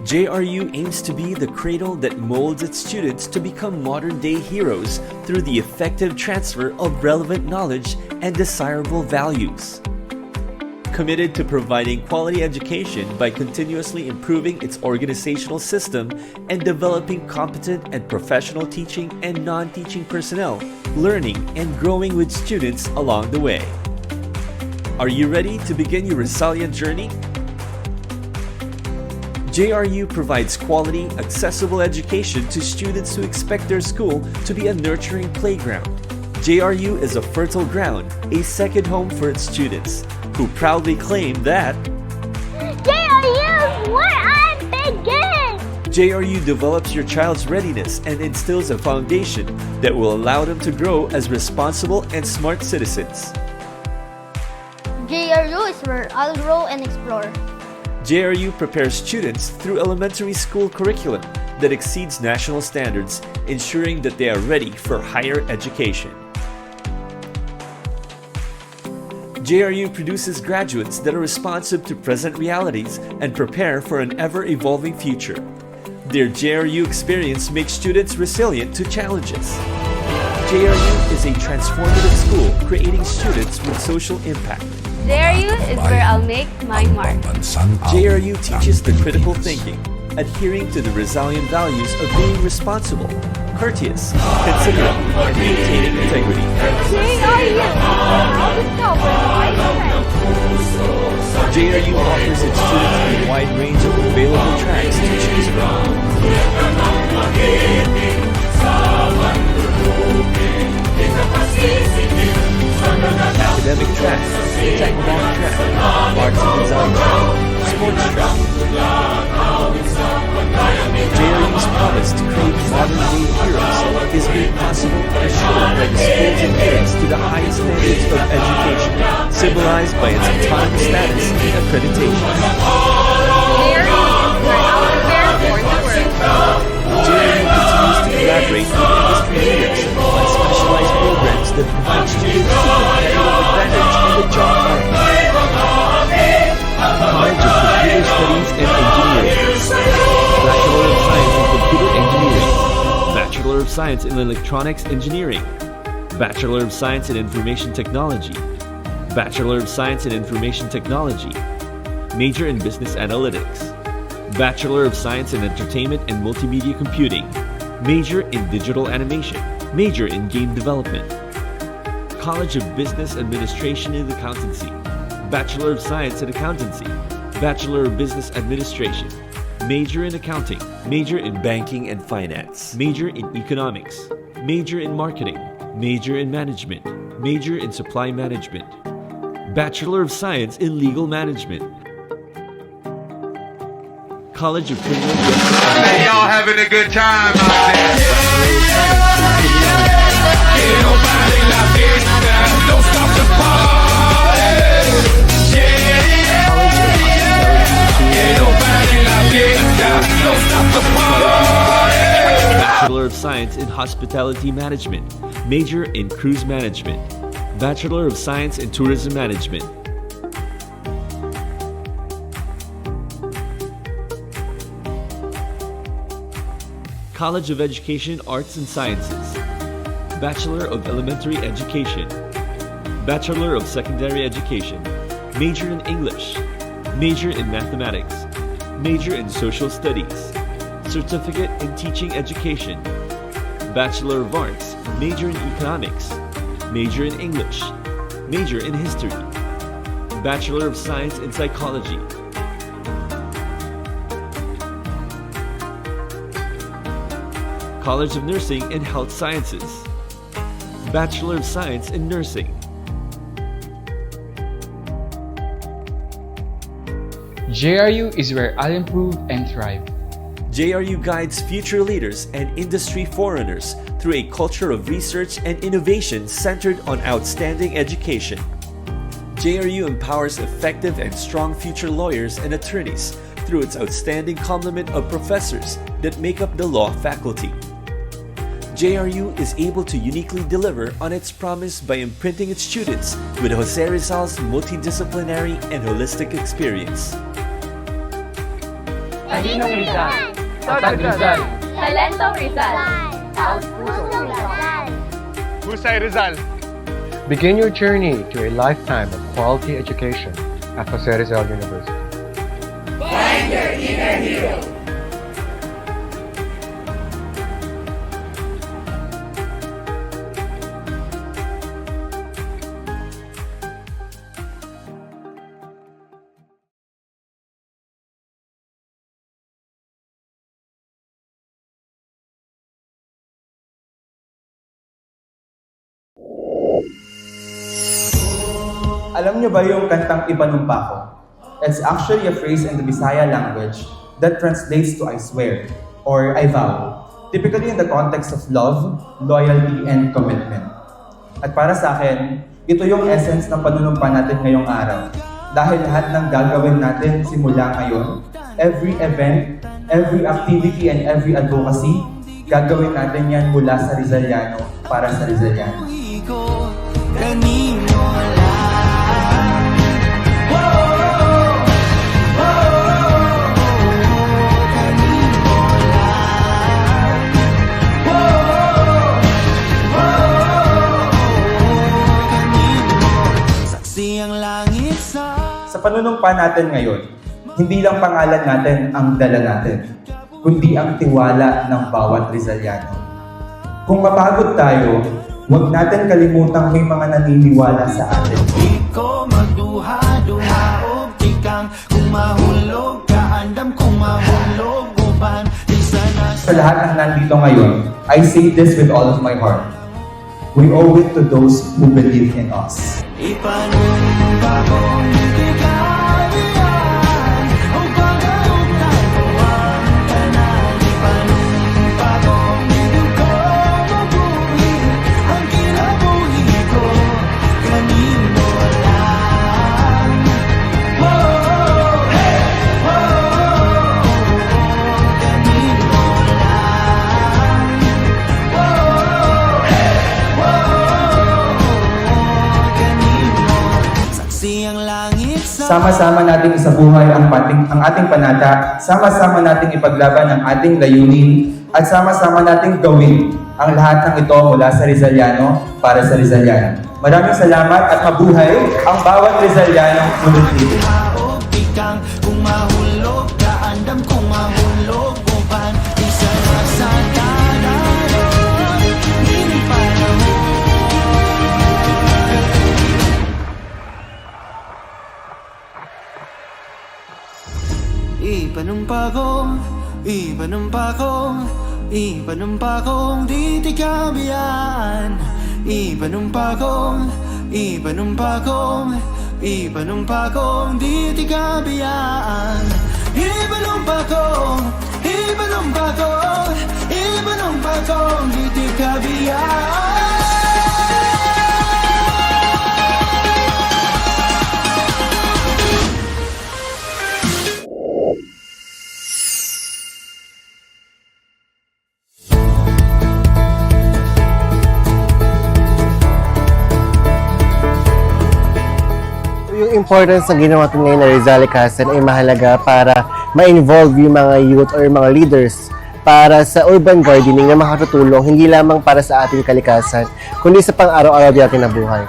JRU aims to be the cradle that molds its students to become modern-day heroes through the effective transfer of relevant knowledge and desirable values. Committed to providing quality education by continuously improving its organizational system and developing competent and professional teaching and non-teaching personnel, learning and growing with students along the way. Are you ready to begin your resilient journey? JRU provides quality, accessible education to students who expect their school to be a nurturing playground. JRU is a fertile ground, a second home for its students, who proudly claim that JRU is where I begin! JRU develops your child's readiness and instills a foundation that will allow them to grow as responsible and smart citizens. JRU is where I'll grow and explore. JRU prepares students through elementary school curriculum that exceeds national standards, ensuring that they are ready for higher education. JRU produces graduates that are responsive to present realities and prepare for an ever-evolving future. Their JRU experience makes students resilient to challenges. JRU is a transformative school creating students with social impact. JRU is where I'll make my mark. JRU teaches the critical thinking, adhering to the resilient values of being responsible, courteous, considerate, and maintaining integrity. JRU is where I'll discover my strengths. JRU offers its students a wide range of available tracks to choose from. Academic track, technical track, arts and design track, sports track. JRU's promise to create modern-day heroes is made possible and assured by the school's adherence to the highest standards of education, symbolized by its autonomous status and accreditation. JRU is where I'll prepare for the world. JRU continues to collaborate with industry leaders on specialized programs that provide students with competitive advantage in the job market. College of Computer Studies and Engineering, Bachelor of Science in Electronics Engineering, Bachelor of Science in Information Technology, Bachelor of Science in Information Technology, Major in Business Analytics, Bachelor of Science in Entertainment and Multimedia Computing, Major in Digital Animation, Major in Game Development, College of Business Administration and Accountancy, Bachelor of Science in Accountancy, Bachelor of Business Administration, Major in Accounting, Major in Banking and Finance, Major in Economics, Major in Marketing, Major in Management, Major in Supply Management, Bachelor of Science in Legal Management, College of Criminal Justice. Hey, y'all having a good time out there? Don't stop the party. Don't stop the party. Bachelor of Science in Hospitality Management, Major in Cruise Management, Bachelor of Science in Tourism Management. College of Education, Arts and Sciences, Bachelor of Elementary Education, Bachelor of Secondary Education, Major in English, Major in Mathematics, Major in Social Studies, Certificate in Teaching Education, Bachelor of Arts, Major in Economics, Major in English, Major in History, Bachelor of Science in Psychology, College of Nursing and Health Sciences, Bachelor of Science in Nursing. JRU is where I'll improve and thrive. JRU guides future leaders and industry forerunners through a culture of research and innovation centered on outstanding education. JRU empowers effective and strong future lawyers and attorneys through its outstanding complement of professors that make up the law faculty. JRU is able to uniquely deliver on its promise by imprinting its students with 𝗟𝗟𝗧's multidisciplinary and holistic experience. Talinong Rizal, Tatag Rizal, Talentong Rizal, Pusong Rizal. Husay Rizal. Begin your journey to a lifetime of quality education at 𝗟𝗏𝗥𝗥𝗔𝗛 University. Alam niyo ba yung kantang Ipanumpa Ko? It's actually a phrase in the Bisaya language that translates to I swear or I vow, typically in the context of love, loyalty, and commitment. At para sa akin, ito yung essence ng panunumpa natin ngayong araw. Dahil lahat ng gagawin natin simula ngayon, every event, every activity, and every advocacy, gagawin natin yan mula sa Rizaliano para sa Rizaliano. Sa panunumpa natin ngayon, hindi lang pangalan natin ang dala natin, kundi ang tiwala ng bawat Rizaliano. Kung mapagod tayo, huwag natin kalimutang may mga naniniwala sa atin. Iko magduha-duha og tikang kung mahulog ka andam kung mahulog uban isa na Sa lahat ng nandito ngayon, I say this with all of my heart. We owe it to those who believe in us. ipanumpa kong hindi ka diyan o pagkautay ko ang tanan ipanumpa kong hindi ko mabuhi ang kinabuhi ko kanino lang hey! Kanino lang saksi ang langit sa Sama-sama nating isabuhay ang ating panata, sama-sama nating ipaglaban ang ating layunin, at sama-sama nating gawin ang lahat ng ito mula sa Rizaliano para sa Rizaliano. Maraming salamat at mabuhay ang bawat Rizalianong ngunit. og tikang kung mahulog ka andam kung mahulog uban isa na sa tananon hindi panahon ipanumpa kong di tikabiyaan ipanumpa kong di tikabiyaan ipanumpa kong di tikabiyaan Yung importance na ginawa natin ngayon na 𝗟𝗏𝗥𝗥𝗔𝗛 ay mahalaga para ma-involve yung mga youth or mga leaders para sa urban gardening na makatutulong hindi lamang para sa ating kalikasan, kundi sa pang-araw-araw natin na buhay.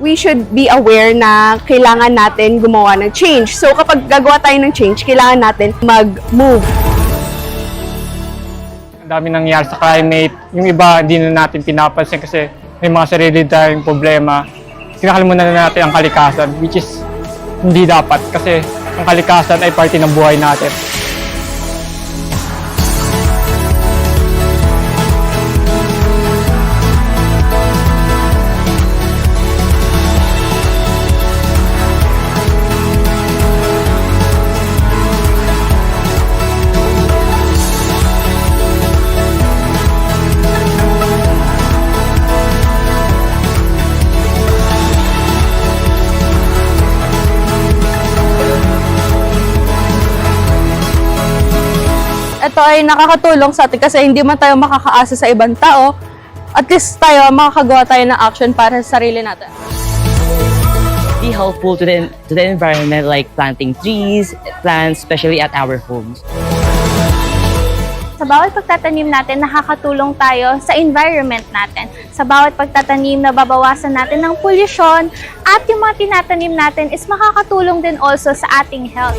We should be aware na kailangan natin gumawa ng change. So kapag gagawa tayo ng change, kailangan natin mag-move. Ang dami nangyayari sa climate, yung iba hindi na natin pinapansin kasi may mga sarili tayong problema. Kinakalimutan na natin ang kalikasan, which is hindi dapat kasi ang kalikasan ay parte ng buhay natin. Ito ay nakakatulong sa atin kasi hindi man tayo makakaasa sa ibang tao. At least tayo, makakagawa tayo ng action para sa sarili natin. be helpful to the environment, like planting trees, plants, especially at our homes. Sa bawat pagtatanim natin, nakakatulong tayo sa environment natin. Sa bawat pagtatanim, nababawasan natin ng pollution at yung mga tinatanim natin is makakatulong din also sa ating health.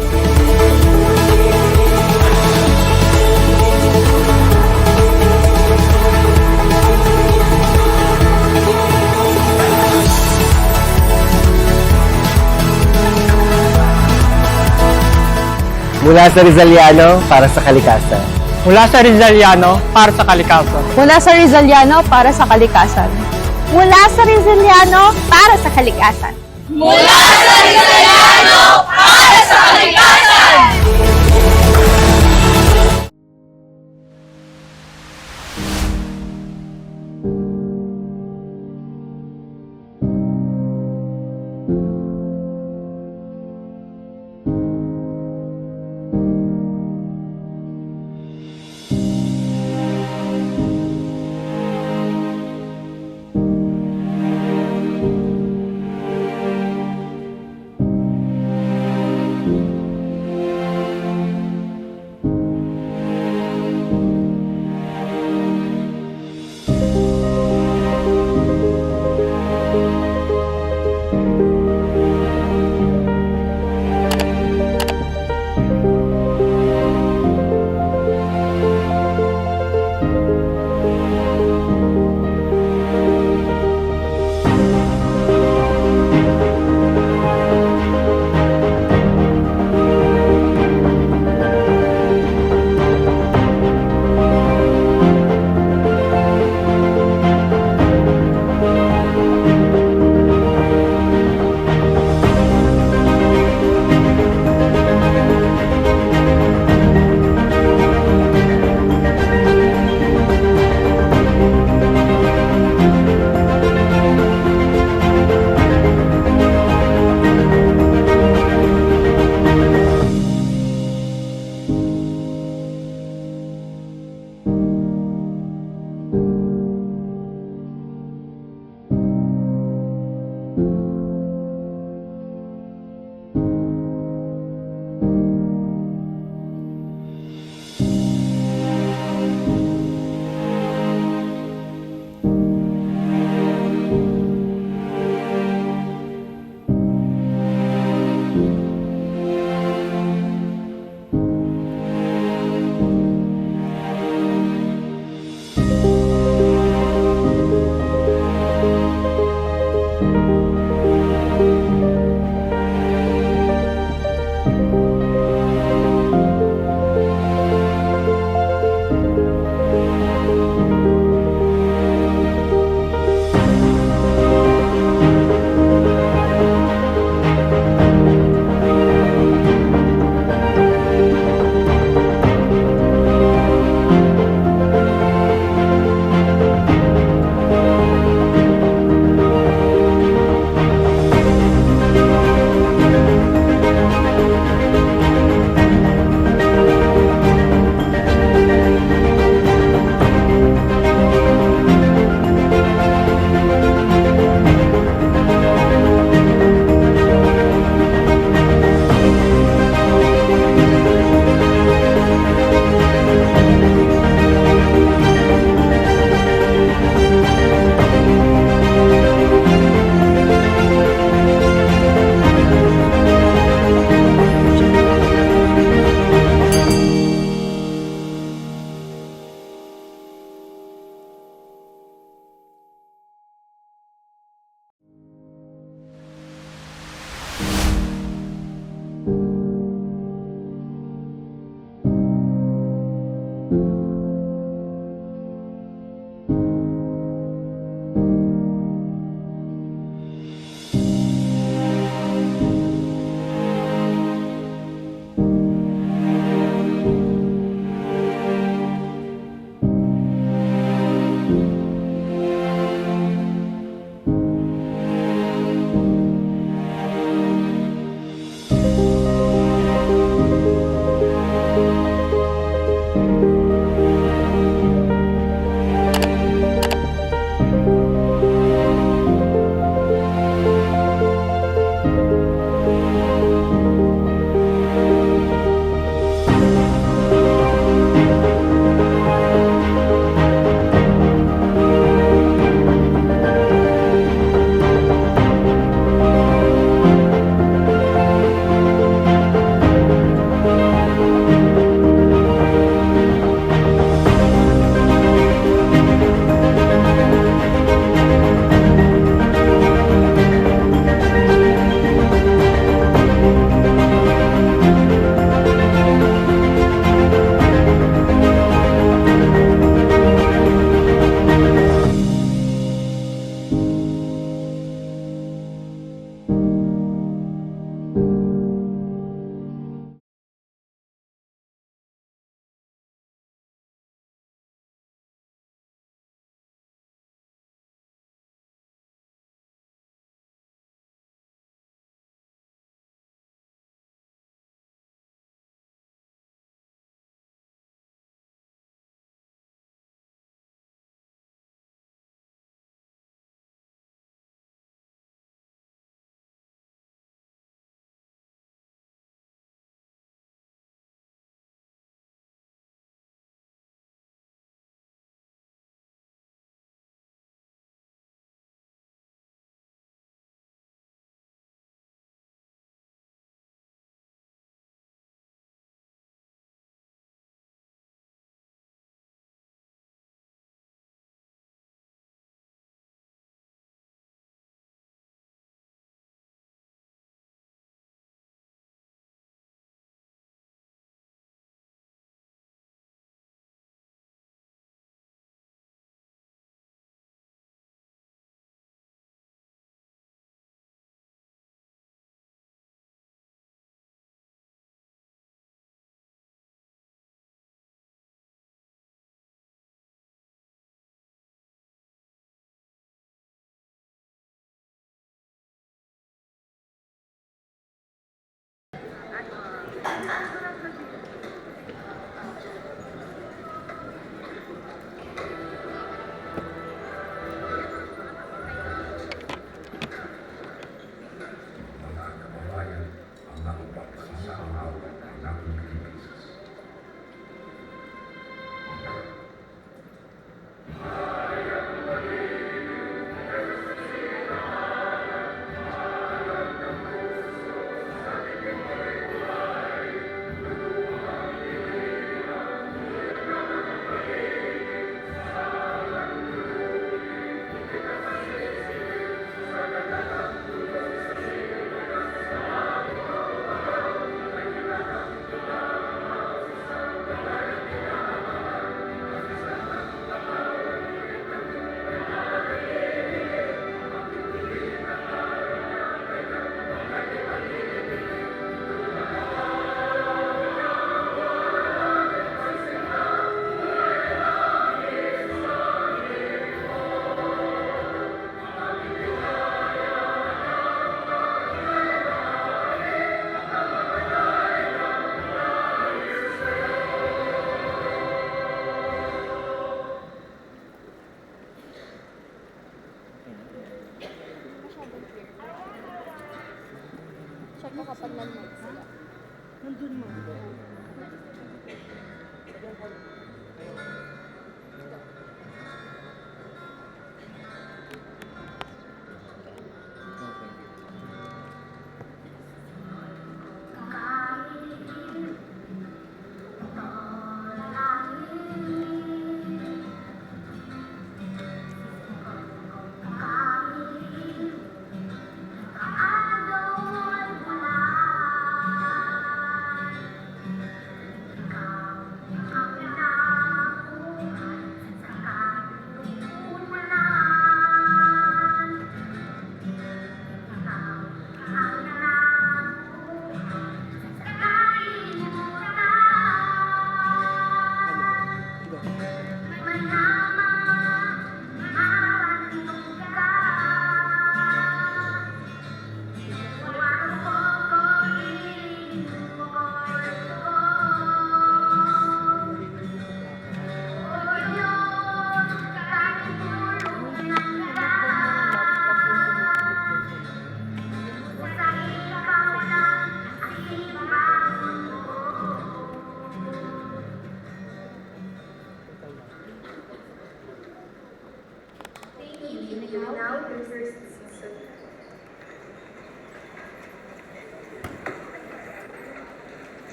Mula sa Rizaliano para sa kalikasan. Mula sa Rizaliano para sa kalikasan. Mula sa Rizaliano para sa kalikasan. Mula sa Rizaliano para sa kalikasan. Mula sa Rizaliano para sa kalikasan!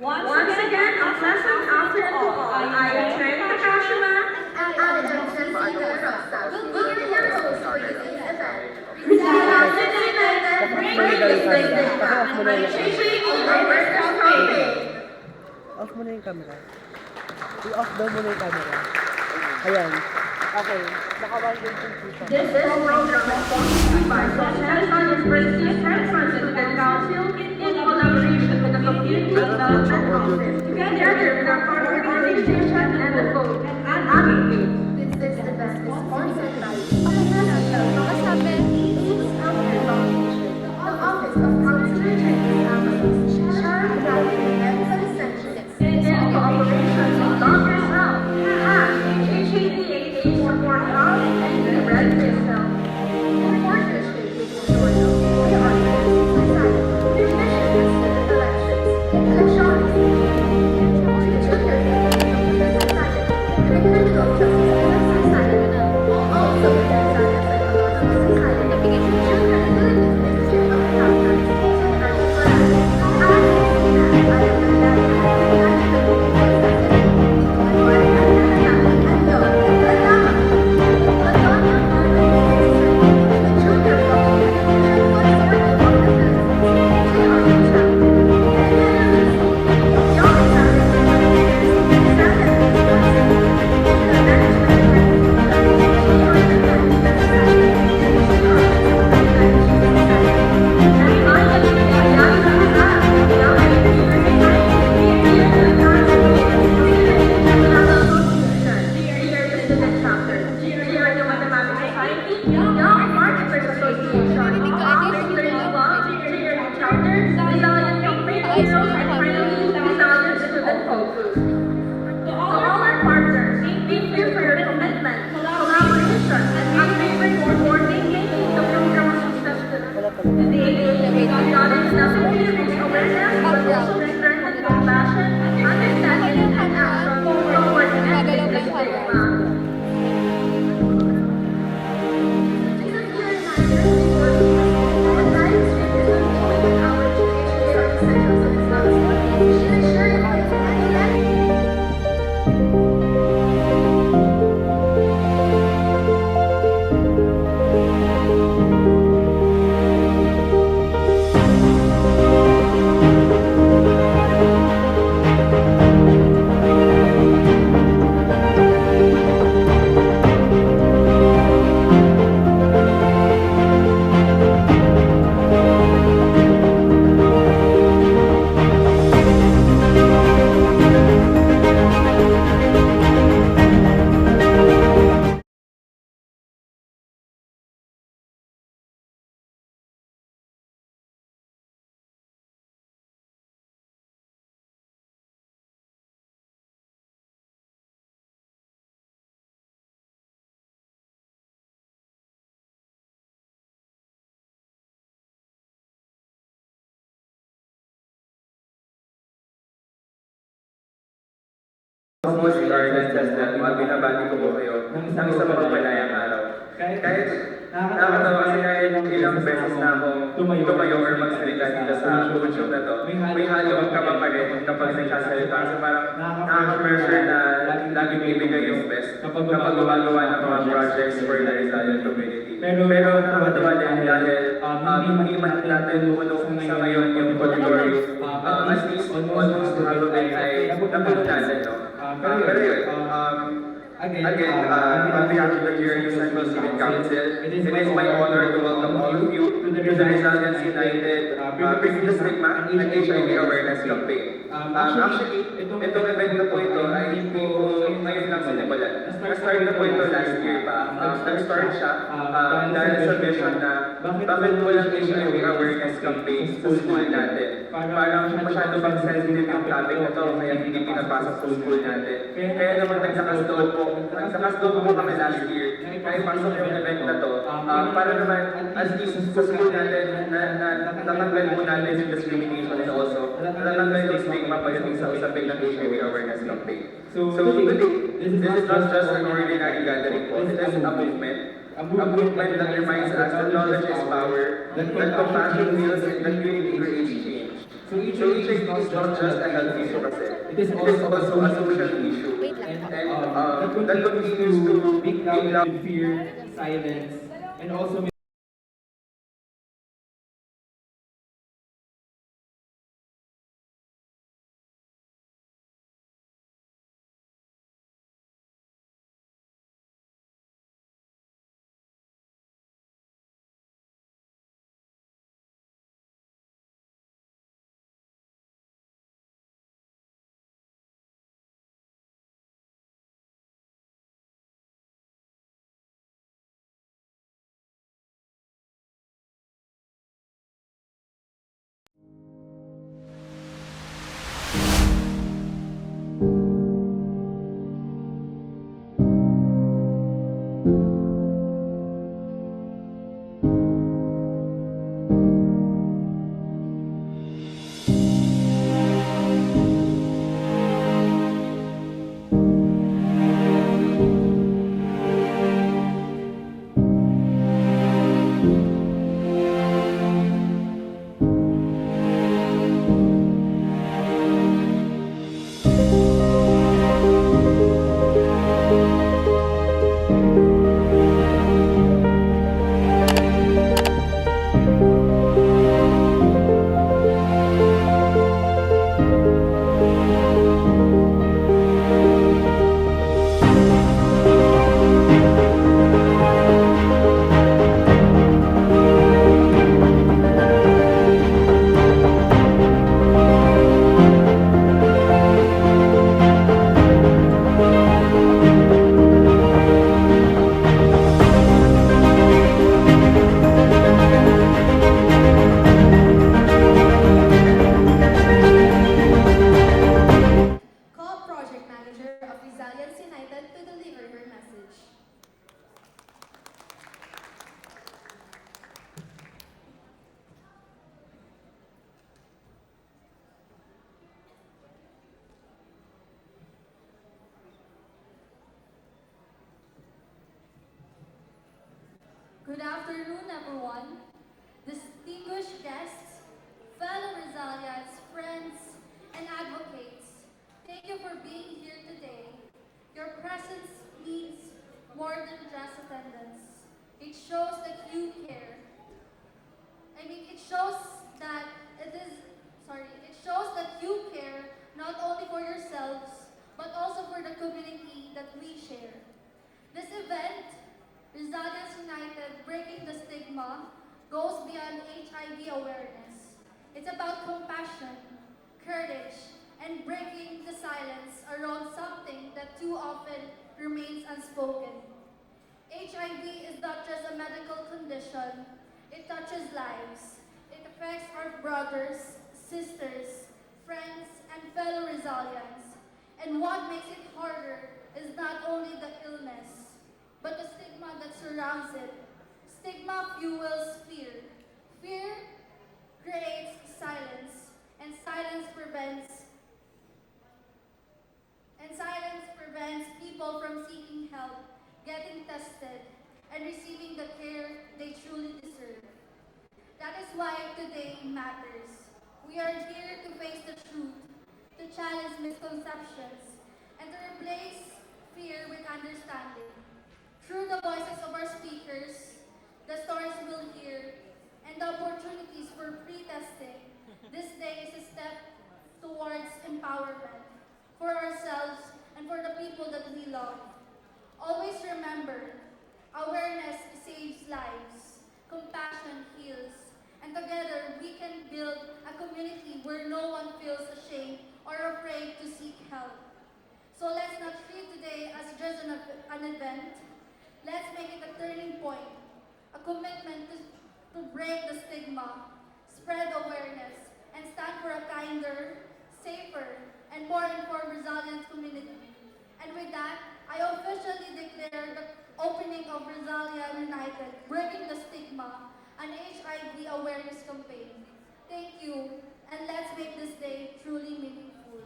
Once again, a pleasant afternoon to all. I am 𝗟𝗏𝗥𝗥𝗔𝗛𝗛 and 𝗟𝗛𝗥𝗥𝗥𝗛𝗛 will be your host for today's event. Rizalians United, bring this day back by changing our Western campaign. Off mo na yung camera. I-off daw mo na yung camera. Ayan. Okay. This program is sponsored by Centennial University President Council in collaboration with the Community Development Office, together with our partner organization and the vote and advocate. This is the best sponsored by the Office of Counselor Chinese Families, and Essentials. In cooperation with Love Yourself and HIV/AIDS Support House and the Red Crystal. In partnership with Auditorium, we are society. Their mission is student elections, electronics, junior society, and the criminal justice society. Also, the Rizalians Autonomous Society, Children Ability Ministry of Counselors, Our education services Most organizers na binabati ko po kayo ng isang mapagpalayang araw. Kahit nakakatawa kasi kahit ilang beses na akong tumayo or magsalita dito sa podium na to, may halong kama pa rin kapag nagsasalita kasi parang nakaka-pressure na lagi bibigay yung best kapag gumagawa ng mga projects for the Rizalian community. Pero nakakatawa din dahil hindi man natin punong sa ngayon yung auditorium, at least almost half of it ay napuno natin, no? Pero yun, again, on behalf of the Centennial Student Council, it is my honor to welcome all of you to the Rizalians United Bringing the Stigma and HIV Awareness Campaign. Actually, itong event na po ito ay hindi po ngayon lang sinimulan. Nag-start na po ito last year pa. Nag-start siya dahil sa vision na bakit walang HIV Awareness Campaign sa school natin. Parang masyado bang sensitive yung topic na ito kaya hindi pinapasok sa school natin. Kaya naman nagsakas-loob po kami last year na ipasok yung event na to para naman at least sa school natin na natanggal po natin yung discrimination and also natanggal yung stigma pagdating sa usapin ng HIV Awareness Campaign. So today, this is not just an ordinary gathering po, it is a movement. A movement that reminds us that knowledge is power, that compassion heals, and that unity creates change. So HIV is not just a health issue kasi, it is also a social issue. And that continues to be loud with fear, silence, and also Rizalians United to deliver her message. Good afternoon, everyone. Distinguished guests, fellow Rizalians, friends, and advocates, thank you for being here today. Your presence means more than just attendance. It shows that you care. It shows that you care not only for yourselves, but also for the community that we share. This event, Rizalians United Breaking the Stigma, goes beyond HIV awareness. It's about compassion, courage, and breaking the silence around something that too often remains unspoken. HIV is not just a medical condition, it touches lives. It affects our brothers, sisters, friends, and fellow Rizalians. And what makes it harder is not only the illness, but the stigma that surrounds it. Stigma fuels fear. Fear creates silence, and silence is why today matters. We are here to face the truth, to challenge misconceptions, and to replace fear with understanding. Through the voices of our speakers, the stories we'll hear, and the opportunities for pre-testing, this day is a step towards empowerment for ourselves and for the people that we love. Always remember, awareness saves lives, compassion heals, and together we can build a community where no one feels ashamed or afraid to seek help. So let's not treat today as just an event. Let's make it a turning point, a commitment to break the stigma, spread awareness, and stand for a kinder, safer, and more informed Rizalians community. And with that, I officially declare the opening of Rizalians United, Breaking the Stigma, an HIV awareness campaign. Thank you, and let's make this day truly meaningful.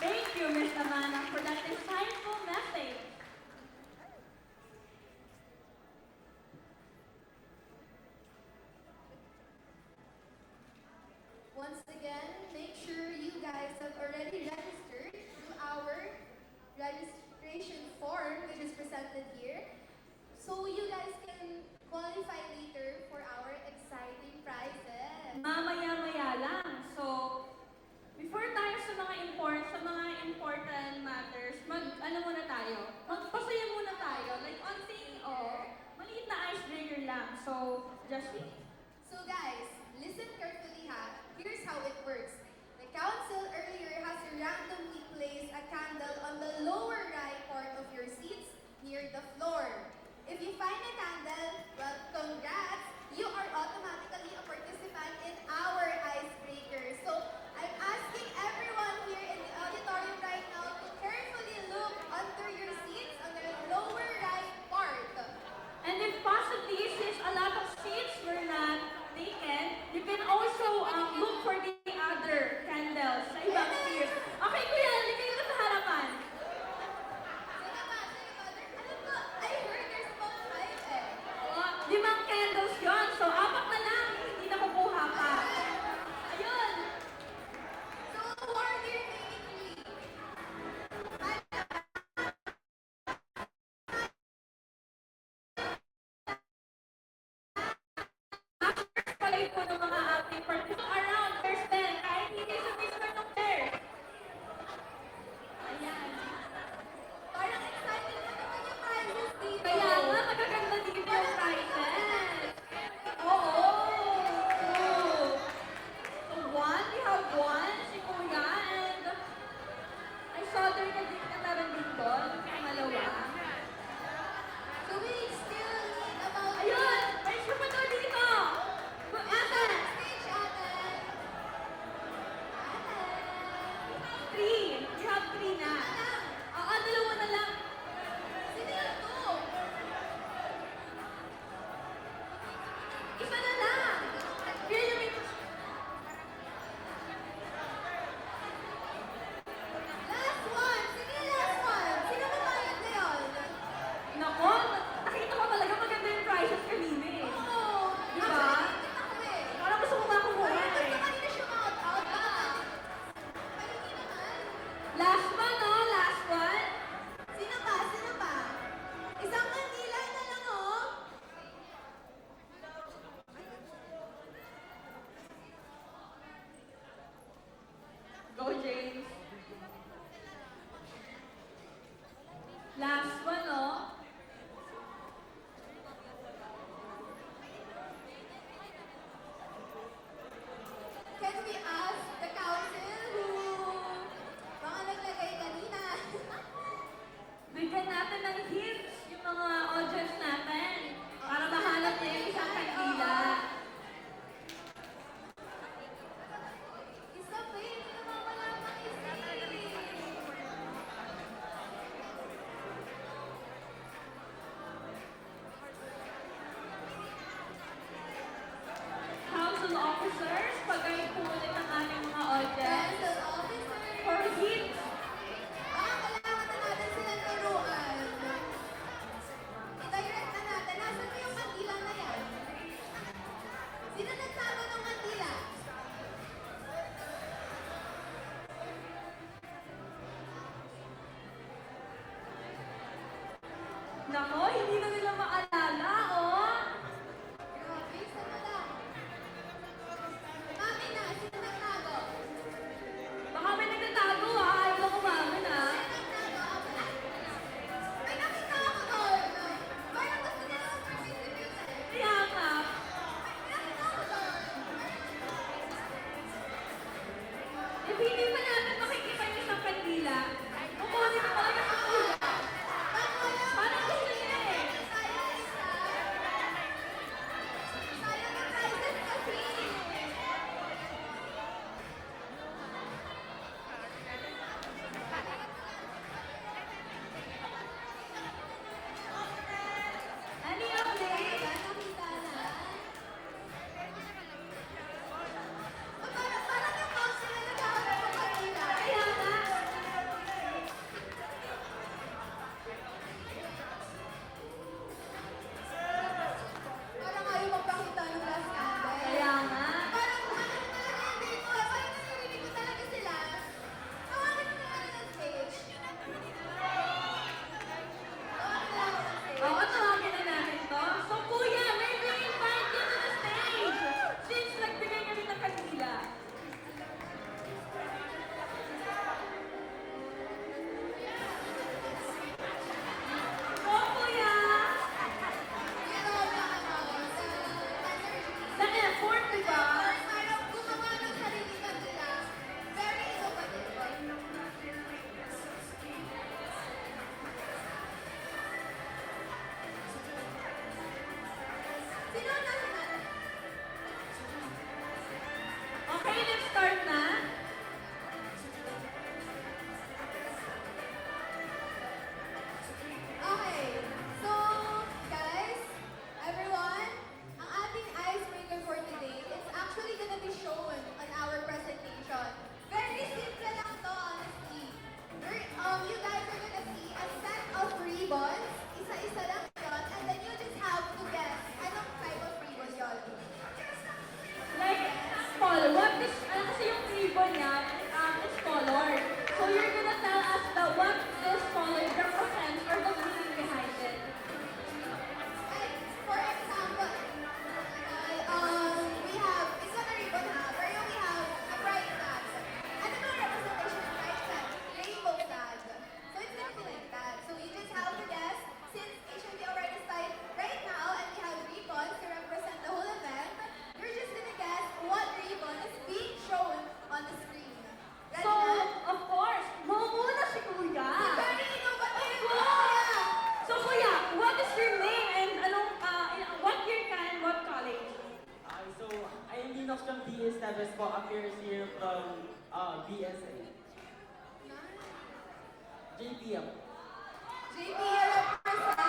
Thank you, Ms. Amana, for that insightful message. Once again, make sure you guys have already registered through our registration form, which is presented here. So you guys can qualify later for our exciting prizes. Mamaya-maya lang. So, before tayo sa mga important matters, muna tayo. Magpasaya muna tayo. Like on saying, maliit na icebreaker lang. So, just wait. So guys, listen carefully ha. Here's how it works. The council earlier has randomly placed a candle on the lower right part of your seats near the floor. If you find a candle, well, congrats! You are automatically a participant in our icebreaker. So I'm asking everyone here in the auditorium right now to carefully look under your seats on the lower right part. And if possibly, since a lot of seats were not taken, you can also look for the other candles sa ibang seats. Okay, kuya, ligay ka sa harapan. Sige ba? I heard there's about 5 eh. Nako, hindi na nila maalala, oh. Grabe, sana lang. Mami na, sino nagtago? Baka may nagtatago, ah. Ayaw ko mamin, ah. May nakita ako doon. Parang gusto nila mag-participate. Kaya nga. May nakita ako doon. If hindi pa natin makikita yung isang kandila, kukunin na talaga sa kuya. Parang gusto niya eh. Sayang ang prizes kasi. Ano yung play? Nakita na. Parang yung box sila nagkakaroon sa kanila. Kaya nga. Parang ayaw magpakita ng last candle. Kaya nga. Parang ano talaga yung date ko. Parang naririnig ko talaga sila. Tawagin mo na ng stage. Oo, tawagin na natin to. So, kuya, may invite you to the stage. Since nagbigay kami ng kandila. Go, kuya! The effort, di ba? Parang gumawa ng sarili kanila. Very innovative. Sino na sila? Okay, let's start na. Okay, so guys, everyone, ang ating icebreaker for today is actually gonna be shown on our presentation. Very simple lang to, honestly. You guys are gonna see a set of ribbons. Isa-isa lang yun, and then you just have to guess anong type of ribbon yun. Like, Paul, what is, ano kasi yung ribbon niya, is colored. So you're gonna tell us what this color represents or the meaning behind it. Like, for example, we have, it's not a ribbon ha, pero we have a bright flag. Ano ba representation of bright flag? Rainbow flag. So it's gonna be like that. So you just have to guess, since HMV already started right now, and we have ribbons to represent the whole event, you're just gonna guess what ribbon is being shown on the screen. Ready So, na? of course, muna si Kuya. Very innovative! Of course! So, Kuya, what is your name and anong, what year ka and what college? So, I am Linux from DS Neves po, appears here from BSA. JPM. JP represents